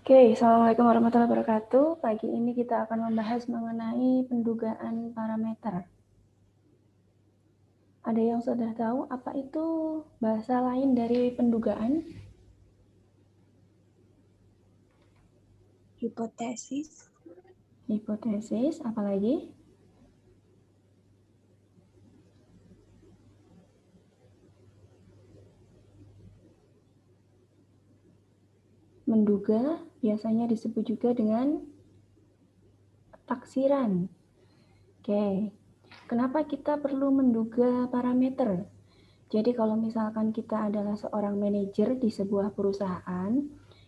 Oke, Assalamualaikum warahmatullahi wabarakatuh. Pagi ini kita akan membahas mengenai pendugaan parameter. Ada yang sudah tahu apa itu bahasa lain dari pendugaan? Hipotesis. Hipotesis, apalagi? Menduga biasanya disebut juga dengan taksiran. Oke, kenapa kita perlu menduga parameter? Jadi kalau misalkan kita adalah seorang manajer di sebuah perusahaan,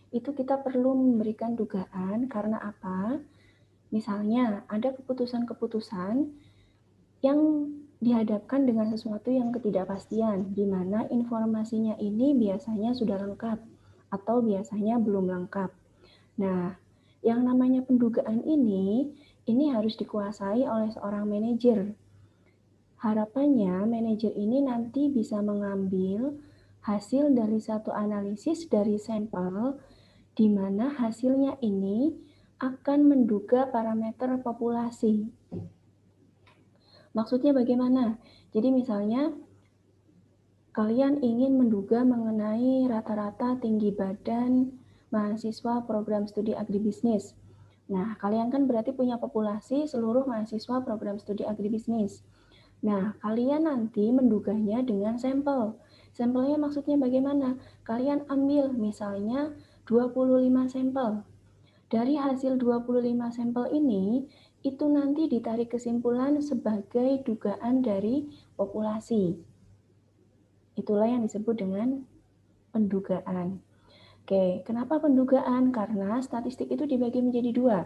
itu kita perlu memberikan dugaan karena apa? Misalnya ada keputusan-keputusan yang dihadapkan dengan sesuatu yang ketidakpastian, di mana informasinya ini biasanya sudah lengkap atau biasanya belum lengkap. Nah, yang namanya pendugaan ini harus dikuasai oleh seorang manajer. Harapannya manajer ini nanti bisa mengambil hasil dari satu analisis dari sampel, di mana hasilnya ini akan menduga parameter populasi. Maksudnya bagaimana? Jadi misalnya kalian ingin menduga mengenai rata-rata tinggi badan mahasiswa program studi agribisnis. Nah, kalian kan berarti punya populasi seluruh mahasiswa program studi agribisnis. Nah, kalian nanti menduganya dengan sampel. Sampelnya maksudnya bagaimana? Kalian ambil misalnya 25 sampel. Dari hasil 25 sampel ini, itu nanti ditarik kesimpulan sebagai dugaan dari populasi. Itulah yang disebut dengan pendugaan. Oke, kenapa pendugaan? Karena statistik itu dibagi menjadi dua.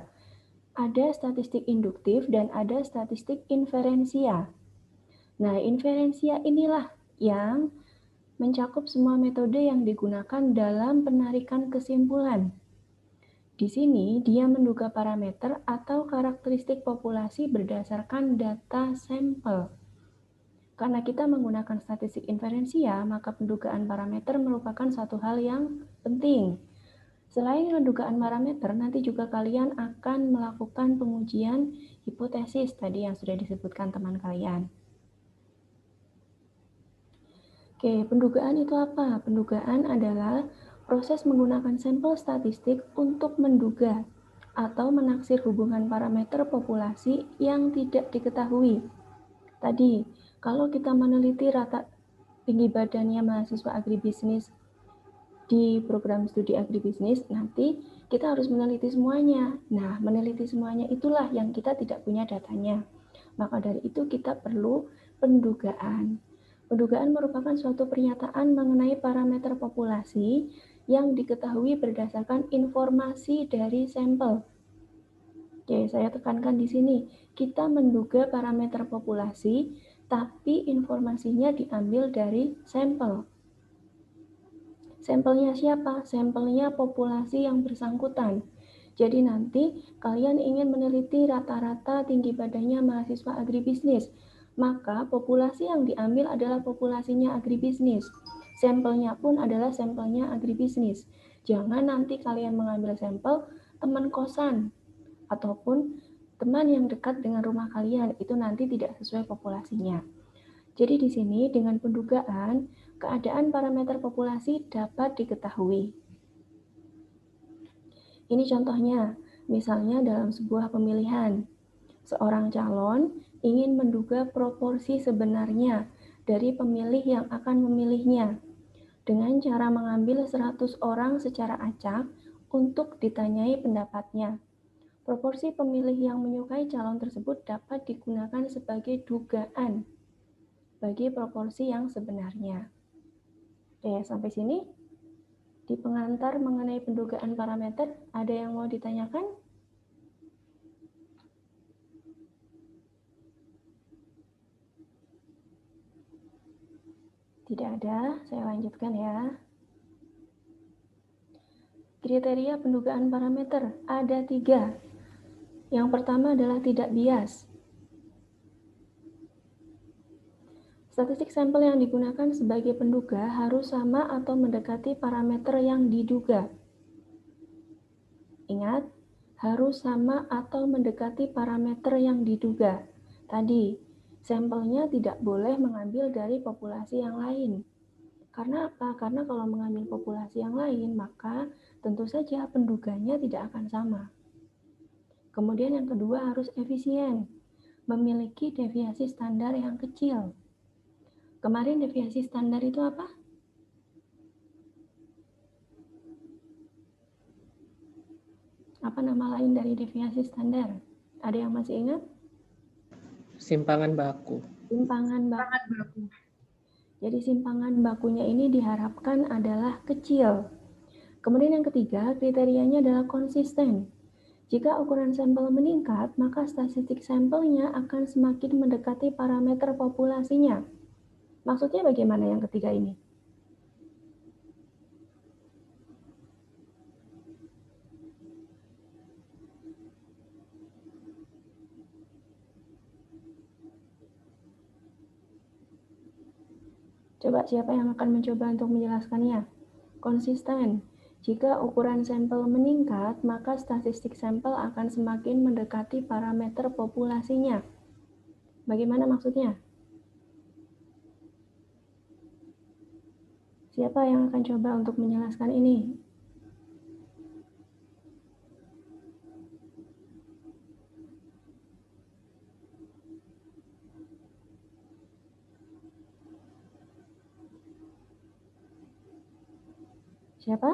Ada statistik induktif dan ada statistik inferensia. Nah, inferensia inilah yang mencakup semua metode yang digunakan dalam penarikan kesimpulan. Di sini, dia menduga parameter atau karakteristik populasi berdasarkan data sampel. Karena kita menggunakan statistik inferensia, maka pendugaan parameter merupakan satu hal yang penting. Selain pendugaan parameter, nanti juga kalian akan melakukan pengujian hipotesis tadi yang sudah disebutkan teman kalian. Oke, pendugaan itu apa? Pendugaan adalah proses menggunakan sampel statistik untuk menduga atau menaksir hubungan parameter populasi yang tidak diketahui. Tadi, kalau kita meneliti rata tinggi badannya mahasiswa agribisnis di program studi agribisnis, nanti kita harus meneliti semuanya. Nah, meneliti semuanya itulah yang kita tidak punya datanya. Maka dari itu kita perlu pendugaan. Pendugaan merupakan suatu pernyataan mengenai parameter populasi yang diketahui berdasarkan informasi dari sampel. Oke, saya tekankan di sini, kita menduga parameter populasi, tapi informasinya diambil dari sampel. Sampelnya siapa? Sampelnya populasi yang bersangkutan. Jadi nanti kalian ingin meneliti rata-rata tinggi badannya mahasiswa agribisnis, maka populasi yang diambil adalah populasinya agribisnis. Sampelnya pun adalah sampelnya agribisnis. Jangan nanti kalian mengambil sampel teman kosan ataupun teman yang dekat dengan rumah kalian, itu nanti tidak sesuai populasinya. Jadi di sini dengan pendugaan, keadaan parameter populasi dapat diketahui. Ini contohnya, misalnya dalam sebuah pemilihan, seorang calon ingin menduga proporsi sebenarnya dari pemilih yang akan memilihnya dengan cara mengambil 100 orang secara acak untuk ditanyai pendapatnya. Proporsi pemilih yang menyukai calon tersebut dapat digunakan sebagai dugaan bagi proporsi yang sebenarnya. Oke, sampai sini di pengantar mengenai pendugaan parameter, ada yang mau ditanyakan? Tidak ada, saya lanjutkan ya. Kriteria pendugaan parameter ada 3. Yang pertama adalah tidak bias. Statistik sampel yang digunakan sebagai penduga harus sama atau mendekati parameter yang diduga. Ingat, harus sama atau mendekati parameter yang diduga. Tadi, sampelnya tidak boleh mengambil dari populasi yang lain. Karena apa? Karena kalau mengambil populasi yang lain, maka tentu saja penduganya tidak akan sama. Kemudian yang kedua harus efisien, memiliki deviasi standar yang kecil. Kemarin deviasi standar itu apa? Apa nama lain dari deviasi standar? Ada yang masih ingat? Simpangan baku. Simpangan baku. Jadi simpangan bakunya ini diharapkan adalah kecil. Kemudian yang ketiga, kriterianya adalah konsisten. Jika ukuran sampel meningkat, maka statistik sampelnya akan semakin mendekati parameter populasinya. Maksudnya bagaimana yang ketiga ini? Coba siapa yang akan mencoba untuk menjelaskannya? Konsisten. Jika ukuran sampel meningkat, maka statistik sampel akan semakin mendekati parameter populasinya. Bagaimana maksudnya? Siapa yang akan coba untuk menjelaskan ini? Siapa?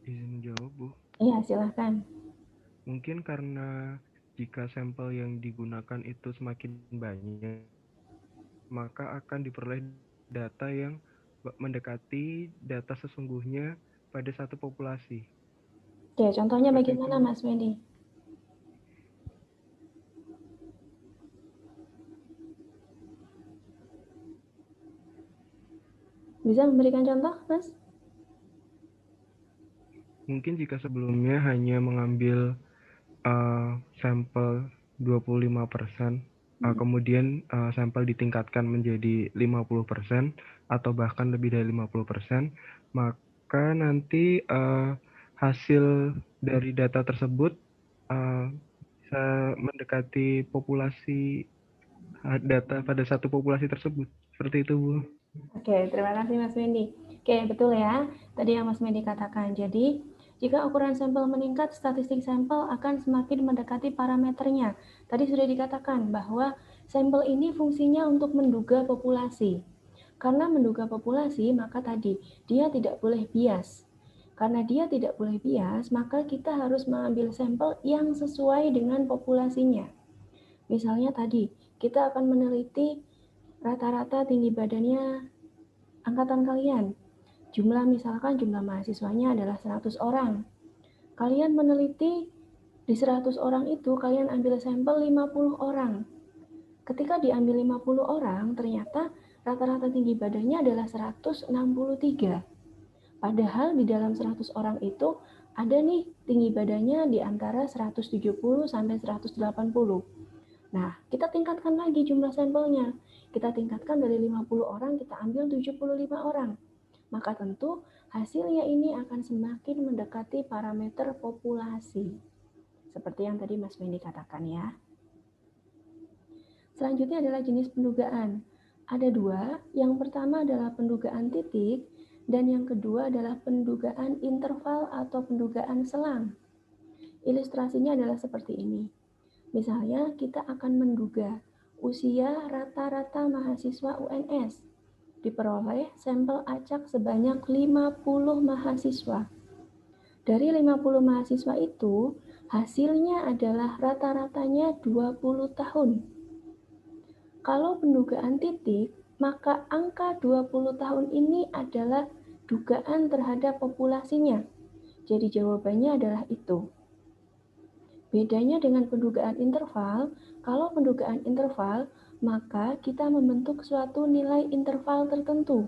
Izin jawab, Bu. Iya, silahkan. Mungkin karena jika sampel yang digunakan itu semakin banyak, maka akan diperoleh data yang mendekati data sesungguhnya pada satu populasi. Oke, contohnya Seperti bagaimana, itu. Mas Wendy? Bisa memberikan contoh, Mas? Mungkin jika sebelumnya hanya mengambil sampel 25%, kemudian sampel ditingkatkan menjadi 50% atau bahkan lebih dari 50%, maka nanti hasil dari data tersebut bisa mendekati populasi data pada satu populasi tersebut. Seperti itu, Bu. Oke, terima kasih Mas Wendy. Oke, betul ya. Tadi yang Mas Wendy katakan. Jadi, jika ukuran sampel meningkat, statistik sampel akan semakin mendekati parameternya. Tadi sudah dikatakan bahwa sampel ini fungsinya untuk menduga populasi. Karena menduga populasi, maka tadi dia tidak boleh bias. Karena dia tidak boleh bias, maka kita harus mengambil sampel yang sesuai dengan populasinya. Misalnya tadi, kita akan meneliti rata-rata tinggi badannya angkatan kalian. Misalkan jumlah mahasiswanya adalah 100 orang. Kalian meneliti di 100 orang itu kalian ambil sampel 50 orang. Ketika diambil 50 orang, ternyata rata-rata tinggi badannya adalah 163. Padahal di dalam 100 orang itu ada nih tinggi badannya di antara 170 sampai 180. Nah, kita tingkatkan lagi jumlah sampelnya. Kita tingkatkan dari 50 orang, kita ambil 75 orang. Maka tentu hasilnya ini akan semakin mendekati parameter populasi. Seperti yang tadi Mas Wendy katakan ya. Selanjutnya adalah jenis pendugaan. Ada dua, yang pertama adalah pendugaan titik, dan yang kedua adalah pendugaan interval atau pendugaan selang. Ilustrasinya adalah seperti ini. Misalnya kita akan menduga usia rata-rata mahasiswa UNS. Diperoleh sampel acak sebanyak 50 mahasiswa. Dari 50 mahasiswa itu, hasilnya adalah rata-ratanya 20 tahun. Kalau pendugaan titik, maka angka 20 tahun ini adalah dugaan terhadap populasinya. Jadi jawabannya adalah itu. Bedanya dengan pendugaan interval, kalau pendugaan interval, maka kita membentuk suatu nilai interval tertentu.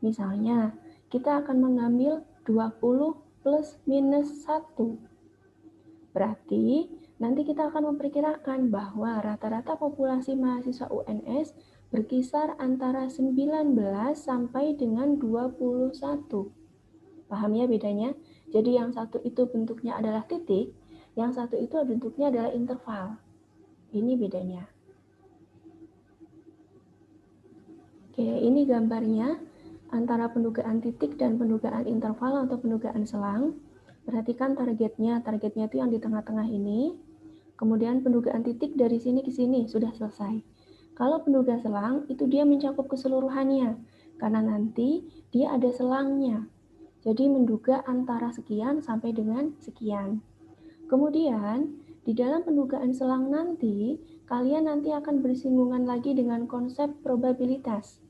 Misalnya, kita akan mengambil 20 plus minus 1. Berarti nanti kita akan memperkirakan bahwa rata-rata populasi mahasiswa UNS berkisar antara 19 sampai dengan 21. Paham ya bedanya? Jadi yang satu itu bentuknya adalah titik, yang satu itu bentuknya adalah interval. Ini bedanya. Oke, ini gambarnya antara pendugaan titik dan pendugaan interval atau pendugaan selang. Perhatikan targetnya itu yang di tengah-tengah ini. Kemudian pendugaan titik dari sini ke sini sudah selesai. Kalau penduga selang itu dia mencakup keseluruhannya, karena nanti dia ada selangnya. Jadi menduga antara sekian sampai dengan sekian. Kemudian di dalam pendugaan selang nanti, kalian nanti akan bersinggungan lagi dengan konsep probabilitas.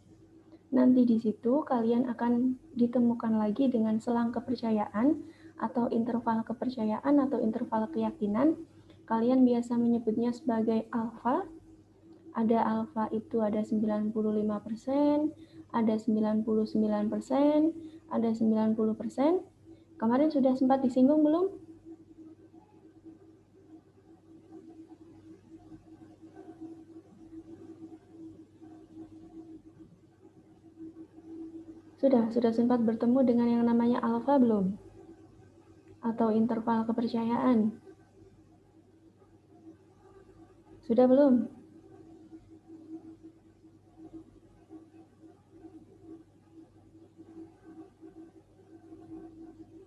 Nanti di situ kalian akan ditemukan lagi dengan selang kepercayaan atau interval kepercayaan atau interval keyakinan. Kalian biasa menyebutnya sebagai alfa. Ada alfa itu ada 95%, ada 99%, ada 90%. Kemarin sudah sempat disinggung belum? Sudah sempat bertemu dengan yang namanya alfa belum? Atau interval kepercayaan? Sudah belum?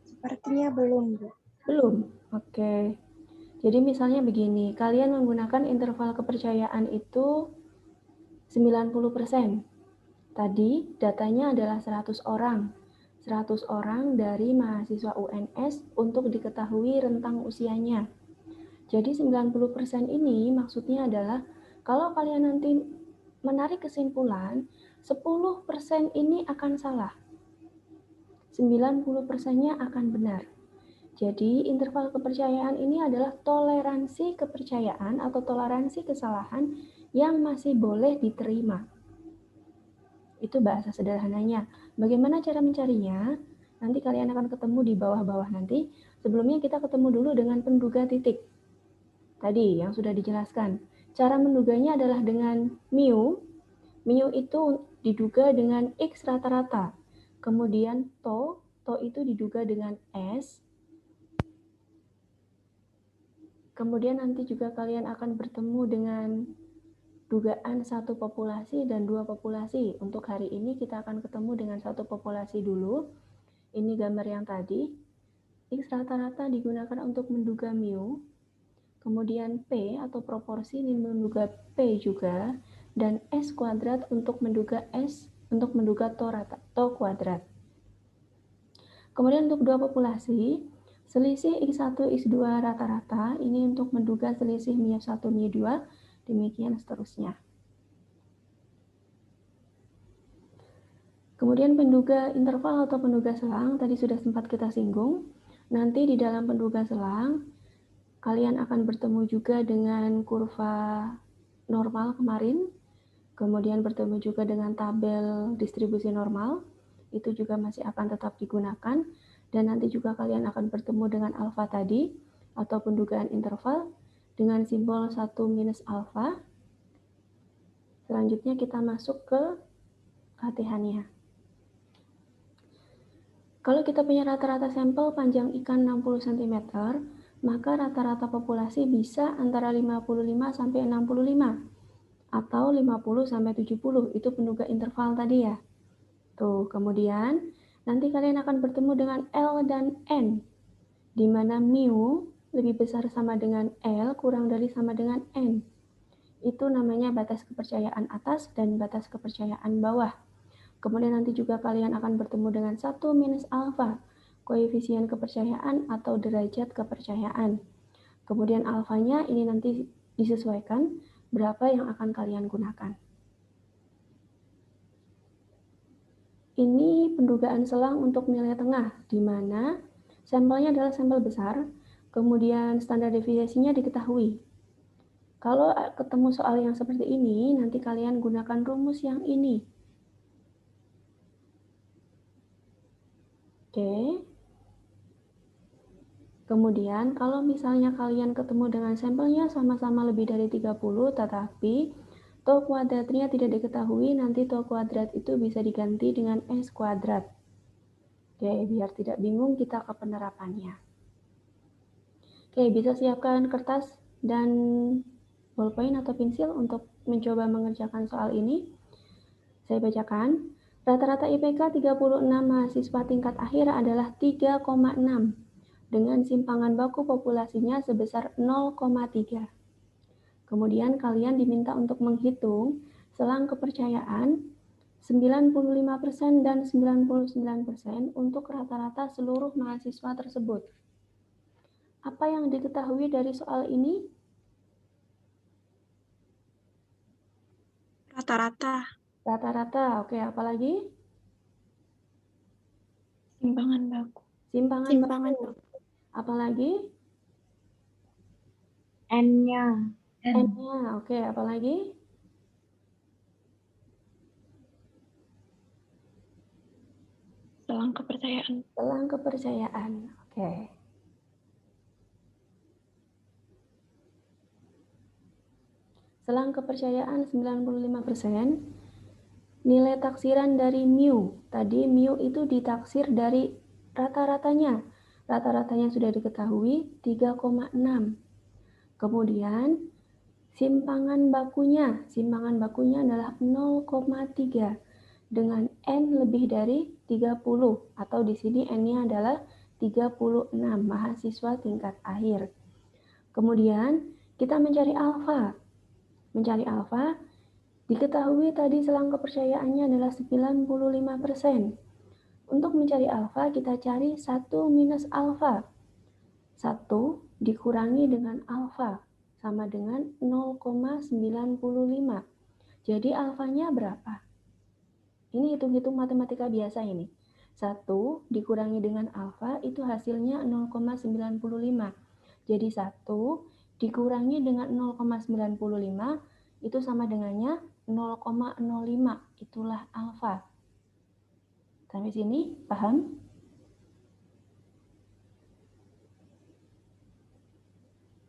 Sepertinya belum, Bu. Belum? Oke. Jadi misalnya begini, kalian menggunakan interval kepercayaan itu 90%. Tadi datanya adalah 100 orang. 100 orang dari mahasiswa UNS untuk diketahui rentang usianya. Jadi 90% ini maksudnya adalah kalau kalian nanti menarik kesimpulan, 10% ini akan salah. 90%-nya akan benar. Jadi interval kepercayaan ini adalah toleransi kepercayaan atau toleransi kesalahan yang masih boleh diterima. Itu bahasa sederhananya. Bagaimana cara mencarinya? Nanti kalian akan ketemu di bawah-bawah nanti. Sebelumnya kita ketemu dulu dengan penduga titik. Tadi yang sudah dijelaskan. Cara menduganya adalah dengan mu. Mu itu diduga dengan X rata-rata. Kemudian to itu diduga dengan S. Kemudian nanti juga kalian akan bertemu dengan dugaan satu populasi dan dua populasi. Untuk hari ini kita akan ketemu dengan satu populasi dulu. Ini gambar yang tadi. X rata-rata digunakan untuk menduga mu. Kemudian P atau proporsi ini menduga P juga. Dan S kuadrat untuk menduga to kuadrat. Kemudian untuk dua populasi, selisih X1, X2 rata-rata, ini untuk menduga selisih μ1, μ2, demikian seterusnya. Kemudian penduga interval atau penduga selang, tadi sudah sempat kita singgung. Nanti di dalam penduga selang, kalian akan bertemu juga dengan kurva normal kemarin, kemudian bertemu juga dengan tabel distribusi normal, itu juga masih akan tetap digunakan. Dan nanti juga kalian akan bertemu dengan alfa tadi, atau pendugaan interval, dengan simbol 1 minus alfa. Selanjutnya kita masuk ke latihannya. Kalau kita punya rata-rata sampel panjang ikan 60 cm, maka rata-rata populasi bisa antara 55 sampai 65, atau 50 sampai 70, itu penduga interval tadi ya. Tuh, kemudian nanti kalian akan bertemu dengan L dan N, di mana mu lebih besar sama dengan L, kurang dari sama dengan N. Itu namanya batas kepercayaan atas dan batas kepercayaan bawah. Kemudian nanti juga kalian akan bertemu dengan 1 minus alfa, koefisien kepercayaan atau derajat kepercayaan. Kemudian alfanya ini nanti disesuaikan berapa yang akan kalian gunakan. Ini pendugaan selang untuk nilai tengah, di mana sampelnya adalah sampel besar, kemudian standar deviasinya diketahui. Kalau ketemu soal yang seperti ini, nanti kalian gunakan rumus yang ini. Oke. Kemudian kalau misalnya kalian ketemu dengan sampelnya sama-sama lebih dari 30, tetapi tau kuadratnya tidak diketahui, nanti tau kuadrat itu bisa diganti dengan S kuadrat. Oke, biar tidak bingung kita ke penerapannya. Oke, bisa siapkan kertas dan ballpoint atau pensil untuk mencoba mengerjakan soal ini. Saya bacakan. Rata-rata IPK 36 mahasiswa tingkat akhir adalah 3,6 dengan simpangan baku populasinya sebesar 0,3. Kemudian kalian diminta untuk menghitung selang kepercayaan 95% dan 99% untuk rata-rata seluruh mahasiswa tersebut. Apa yang diketahui dari soal ini? Rata-rata. Rata-rata, oke, apalagi? Simpangan baku. Simpangan baku. Apalagi? N-nya. N-nya, oke, apalagi? Selang kepercayaan. Selang kepercayaan, oke. Selang kepercayaan 95%. Nilai taksiran dari mu. Tadi mu itu ditaksir dari rata-ratanya. Rata-ratanya sudah diketahui 3,6. Kemudian simpangan bakunya. Simpangan bakunya adalah 0,3 dengan N lebih dari 30 atau di sini N-nya adalah 36 mahasiswa tingkat akhir. Kemudian kita mencari alfa. Mencari alfa, diketahui tadi selang kepercayaannya adalah 95%. Untuk mencari alfa, kita cari 1 minus alfa. 1 dikurangi dengan alfa, sama dengan 0,95. Jadi alfanya berapa? Ini hitung-hitung matematika biasa ini. 1 dikurangi dengan alfa, itu hasilnya 0,95. Jadi 1 dikurangi dengan 0,95, itu sama dengannya 0,05, itulah alfa. Sampai sini paham?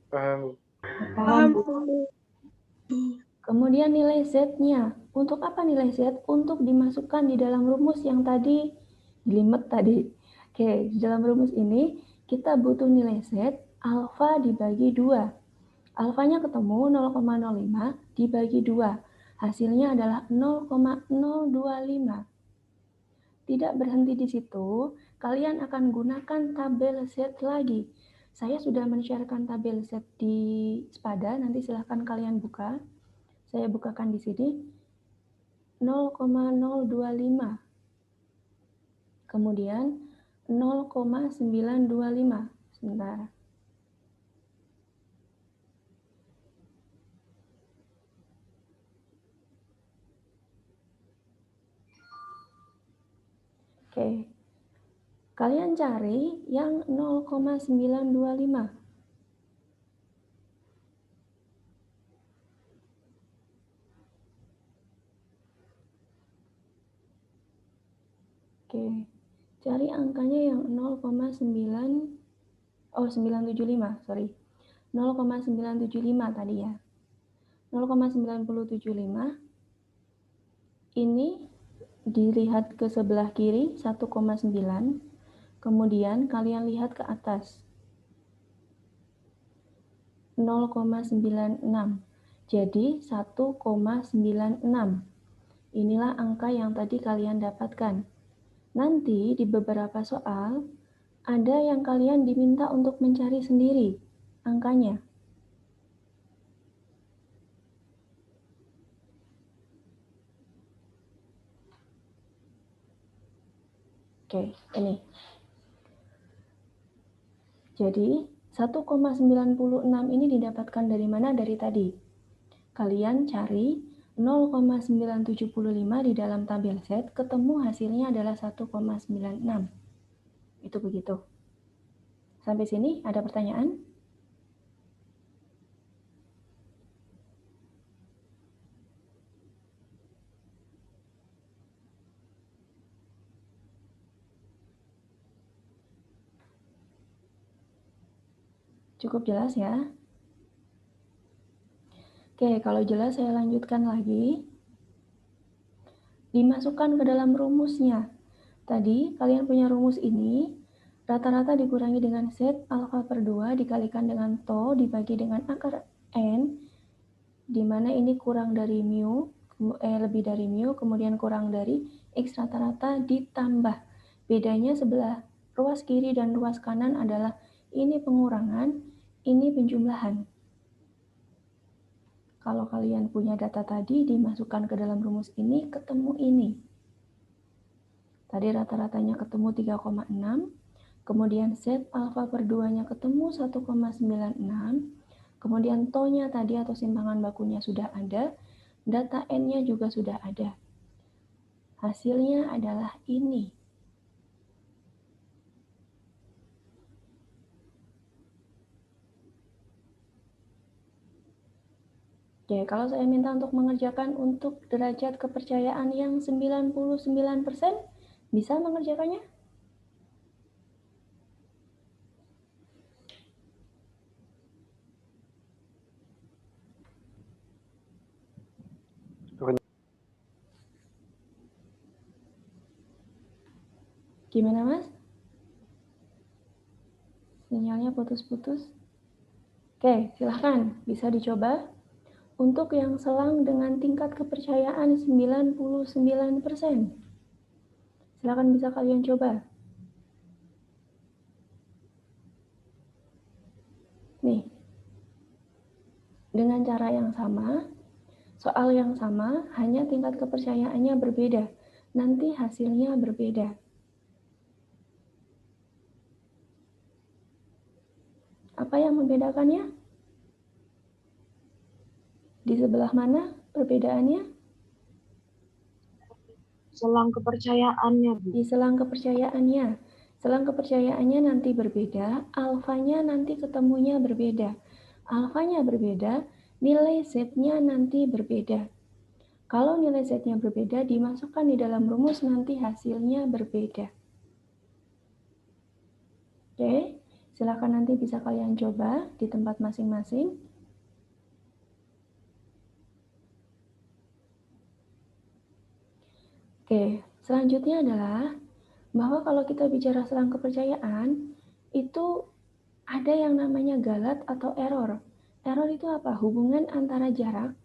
Paham. Kemudian nilai Z-nya. Untuk apa nilai Z? Untuk dimasukkan di dalam rumus yang tadi jelimet tadi. Oke, di dalam rumus ini kita butuh nilai Z alfa dibagi 2. Alfanya ketemu 0,05 dibagi 2. Hasilnya adalah 0,025. Tidak berhenti di situ, kalian akan gunakan tabel Z lagi. Saya sudah men-sharekan tabel Z di Spada, nanti silahkan kalian buka. Saya bukakan di sini 0,025. Kemudian 0,925. Sebentar. Oke. Kalian cari yang 0,925. Oke. Cari angkanya yang 975, sorry. 0,975 tadi ya. 0,975 ini dilihat ke sebelah kiri 1,9, kemudian kalian lihat ke atas 0,96, jadi 1,96. Inilah angka yang tadi kalian dapatkan. Nanti di beberapa soal ada yang kalian diminta untuk mencari sendiri angkanya. Oke, ini. Jadi 1,96 ini didapatkan dari mana? Dari tadi. Kalian cari 0,975 di dalam tabel Z, ketemu hasilnya adalah 1,96. Itu begitu. Sampai sini ada pertanyaan? Cukup jelas ya? Oke, kalau jelas saya lanjutkan lagi. Dimasukkan ke dalam rumusnya. Tadi kalian punya rumus ini, rata-rata dikurangi dengan Z alfa per 2 dikalikan dengan to dibagi dengan akar N, di mana ini kurang dari mu, lebih dari mu, kemudian kurang dari X rata-rata ditambah. Bedanya sebelah ruas kiri dan ruas kanan adalah ini pengurangan, ini penjumlahan. Kalau kalian punya data tadi, dimasukkan ke dalam rumus ini, ketemu ini. Tadi rata-ratanya ketemu 3,6, kemudian Z alfa per 2-nya ketemu 1,96, kemudian to-nya tadi atau simpangan bakunya sudah ada, data N-nya juga sudah ada. Hasilnya adalah ini. Oke, kalau saya minta untuk mengerjakan untuk derajat kepercayaan yang 99%, bisa mengerjakannya? Gimana, Mas? Sinyalnya putus-putus. Oke, silahkan. Bisa dicoba. Untuk yang selang dengan tingkat kepercayaan 99%. Silahkan bisa kalian coba. Nih, dengan cara yang sama, soal yang sama, hanya tingkat kepercayaannya berbeda. Nanti hasilnya berbeda. Apa yang membedakannya? Di sebelah mana perbedaannya? Selang kepercayaannya, Bu. Di selang kepercayaannya. Selang kepercayaannya nanti berbeda, alfanya nanti ketemunya berbeda. Alfanya berbeda, nilai Z-nya nanti berbeda. Kalau nilai Z-nya berbeda, dimasukkan di dalam rumus, nanti hasilnya berbeda. Oke, silakan nanti bisa kalian coba di tempat masing-masing. Oke, selanjutnya adalah bahwa kalau kita bicara selang kepercayaan, itu ada yang namanya galat atau error. Error itu apa? Hubungan antara jarak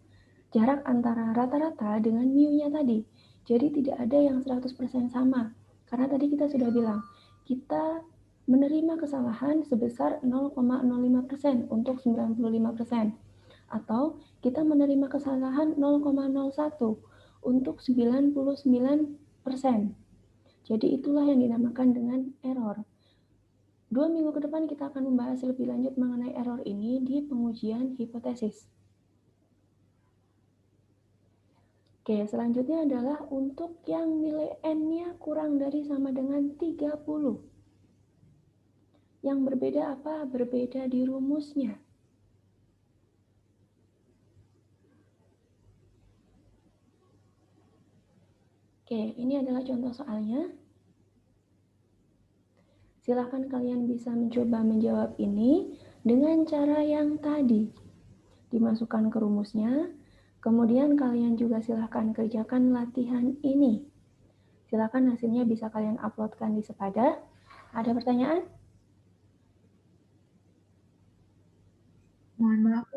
antara rata-rata dengan mu-nya tadi. Jadi tidak ada yang 100% sama. Karena tadi kita sudah bilang, kita menerima kesalahan sebesar 0,05% untuk 95%. Atau kita menerima kesalahan 0,01 untuk 99%. Jadi itulah yang dinamakan dengan error. 2 minggu ke depan kita akan membahas lebih lanjut mengenai error ini di pengujian hipotesis. Oke, selanjutnya adalah untuk yang nilai N-nya kurang dari sama dengan 30. Yang berbeda apa? Berbeda di rumusnya. Oke, ini adalah contoh soalnya. Silakan kalian bisa mencoba menjawab ini dengan cara yang tadi. Dimasukkan ke rumusnya, kemudian kalian juga silakan kerjakan latihan ini. Silakan hasilnya bisa kalian uploadkan di Sepada. Ada pertanyaan? Mohon maaf,